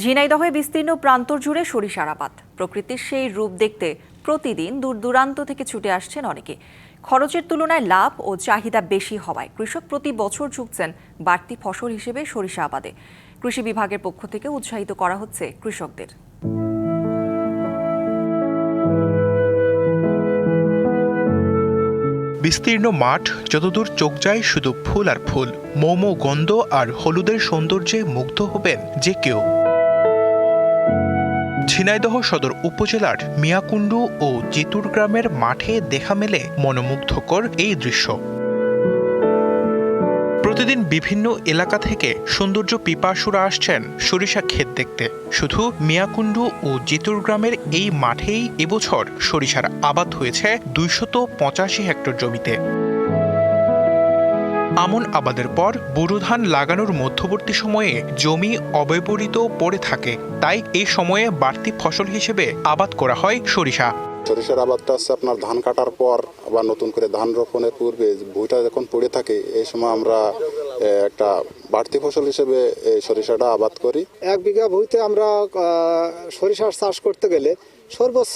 ঝিনাইদহে বিস্তীর্ণ প্রান্তর জুড়ে সরিষার আবাদ। প্রকৃতির সেই রূপ দেখতে প্রতিদিন দূর দূরান্ত থেকে ছুটে আসছেন অনেকে। খরচের তুলনায় লাভ ও চাহিদা বেশি হওয়ায় কৃষক প্রতি বছর ঝুঁকছেন বাড়তি ফসল হিসেবে সরিষা আবাদে। কৃষি বিভাগের পক্ষ থেকে উৎসাহিত করা হচ্ছে কৃষকদের। বিস্তীর্ণ মাঠ, যতদূর চোখ যায় শুধু ফুল আর ফুল। মৌম গন্ধ আর হলুদের সৌন্দর্যে মুগ্ধ হবেন যে কেউ। ঝিনাইদহ সদর উপজেলার মিয়াকুণ্ডু ও জিতুর গ্রামের মাঠে দেখা মেলে মনোমুগ্ধকর এই দৃশ্য। প্রতিদিন বিভিন্ন এলাকা থেকে সৌন্দর্য পিপাসুরা আসছেন সরিষা ক্ষেত দেখতে। শুধু মিয়াকুণ্ডু ও জিতুর গ্রামের এই মাঠেই এবছর সরিষার আবাদ হয়েছে 285 হেক্টর জমিতে। আমন আবাদের পর বোরো ধান লাগানোর মধ্যবর্তী সময়ে জমি অব্যবহৃত পড়ে থাকে, তাই এই সময়ে বাড়তি ফসল হিসেবে আবাদ করা হয় সরিষা। সরিষার আবাদটা হচ্ছে আপনার ধান কাটার পর বা নতুন করে ধান রোপণের পূর্বে ভুঁইটা যখন পড়ে থাকে, এই সময় আমরা একটা বাড়তি ফসল হিসেবে সরিষাটা আবাদ করি। 1 বিঘা ভুঁইতে আমরা সরিষার চাষ করতে গেলে সর্বোচ্চ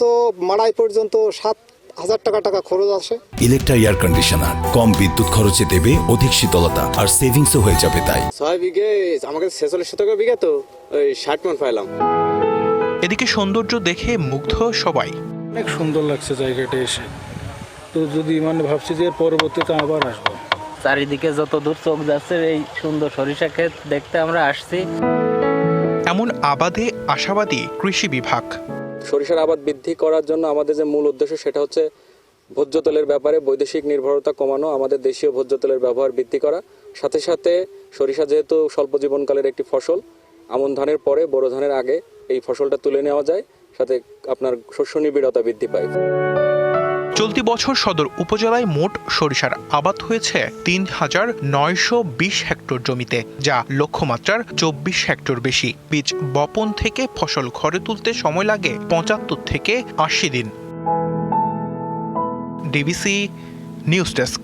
মাড়াই পর্যন্ত 7,000 টাকা খরচ আসে। ইলেকট্রা এয়ার কন্ডিশনার কম বিদ্যুৎ খরচে দেবে অধিক শীতলতা আর সেভিংসও হয়ে যাবে। তাই 6 বিঘে আমাকে 46 টাকা বিঘা, তো ওই 60 মণ পাইলাম। এদিকে সৌন্দর্য দেখে মুগ্ধ সবাই। অনেক সুন্দর লাগছে জায়গাটা এসে, তো যদি ভাবছি যে পরবর্তীতে আবার আসবো। চারিদিকে যত দূর চোখ যাচ্ছে এই সুন্দর সরিষা ক্ষেত দেখতে আমরা আসছি। এমন আবাদে আশাবাদী কৃষি বিভাগ। সরিষার আবাদ বৃদ্ধি করার জন্য আমাদের যে মূল উদ্দেশ্য সেটা হচ্ছে ভোজ্য তেলের ব্যাপারে বৈদেশিক নির্ভরতা কমানো, আমাদের দেশীয় ভোজ্য তেলের ব্যবহার বৃদ্ধি করা। সাথে সাথে সরিষা যেহেতু স্বল্প জীবনকালের একটি ফসল, আমন ধানের পরে বোরো ধানের আগে এই ফসলটা তুলে নেওয়া যায়, সাথে আপনার শস্য নিবিড়তা বৃদ্ধি পায়। চলতি বছর সদর উপজেলায় মোট সরিষার আবাদ হয়েছে 3,920 হেক্টর জমিতে, যা লক্ষ্যমাত্রার 24 হেক্টর বেশি। বীজ বপন থেকে ফসল ঘরে তুলতে সময় লাগে 75 থেকে 80 দিন। DBC news desk.